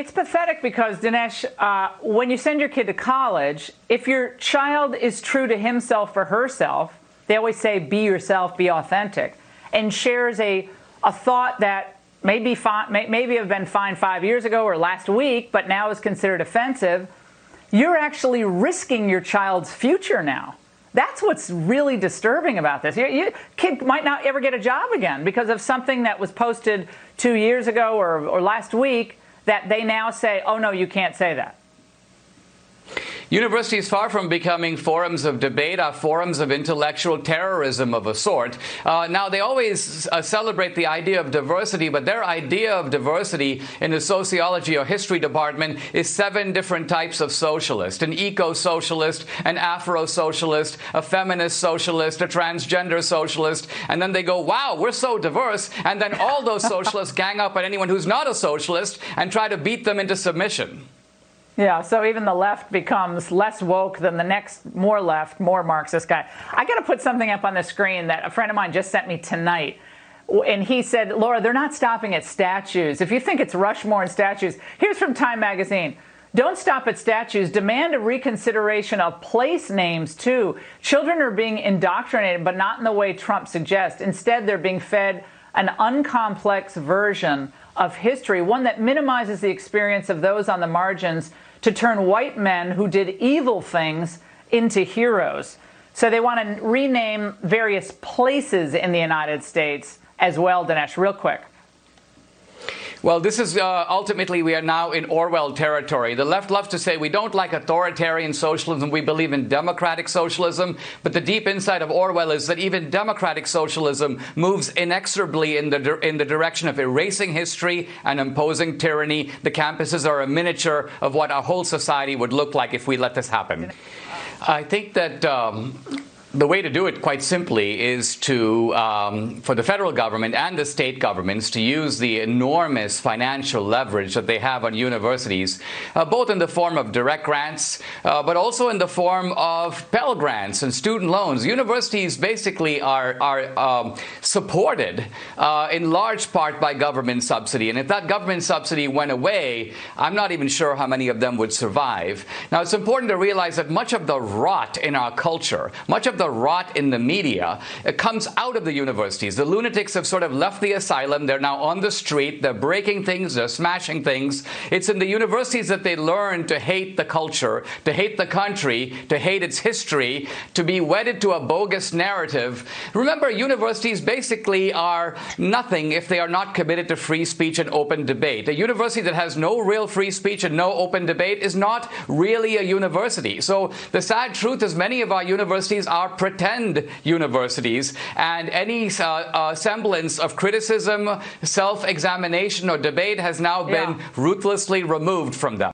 it's pathetic because, Dinesh, when you send your kid to college, if your child is true to himself or herself, they always say, be yourself, be authentic, and shares a thought that maybe have been fine 5 years ago or last week, but now is considered offensive, you're actually risking your child's future now. That's what's really disturbing about this. Your kid might not ever get a job again because of something that was posted 2 years ago or last week that they now say, oh, no, you can't say that. Universities, far from becoming forums of debate, are forums of intellectual terrorism of a sort. Now, they always celebrate the idea of diversity, but their idea of diversity in the sociology or history department is 7 different types of socialist: an eco-socialist, an Afro-socialist, a feminist socialist, a transgender socialist, and then they go, wow, we're so diverse, and then all those socialists gang up on anyone who's not a socialist and try to beat them into submission. Yeah, so even the left becomes less woke than the next more left, more Marxist guy. I got to put something up on the screen that a friend of mine just sent me tonight. And he said, Laura, they're not stopping at statues. If you think it's Rushmore and statues, here's from Time magazine. Don't stop at statues. Demand a reconsideration of place names, too. Children are being indoctrinated, but not in the way Trump suggests. Instead, they're being fed an uncomplex version of history, one that minimizes the experience of those on the margins to turn white men who did evil things into heroes. So they want to rename various places in the United States as well, Dinesh, real quick. Well, this is ultimately, we are now in Orwell territory. The left loves to say we don't like authoritarian socialism, we believe in democratic socialism. But the deep inside of Orwell is that even democratic socialism moves inexorably in the direction of erasing history and imposing tyranny. The campuses are a miniature of what our whole society would look like if we let this happen. I think that the way to do it, quite simply, is to, for the federal government and the state governments to use the enormous financial leverage that they have on universities, both in the form of direct grants, but also in the form of Pell Grants and student loans. Universities basically are supported in large part by government subsidy. And if that government subsidy went away, I'm not even sure how many of them would survive. Now, it's important to realize that much of the rot in our culture, much of the rot in the media, it comes out of the universities. The lunatics have sort of left the asylum. They're now on the street. They're breaking things. They're smashing things. It's in the universities that they learn to hate the culture, to hate the country, to hate its history, to be wedded to a bogus narrative. Remember, universities basically are nothing if they are not committed to free speech and open debate. A university that has no real free speech and no open debate is not really a university. So the sad truth is many of our universities are pretend universities, and any semblance of criticism, self-examination, or debate has now been ruthlessly removed from them.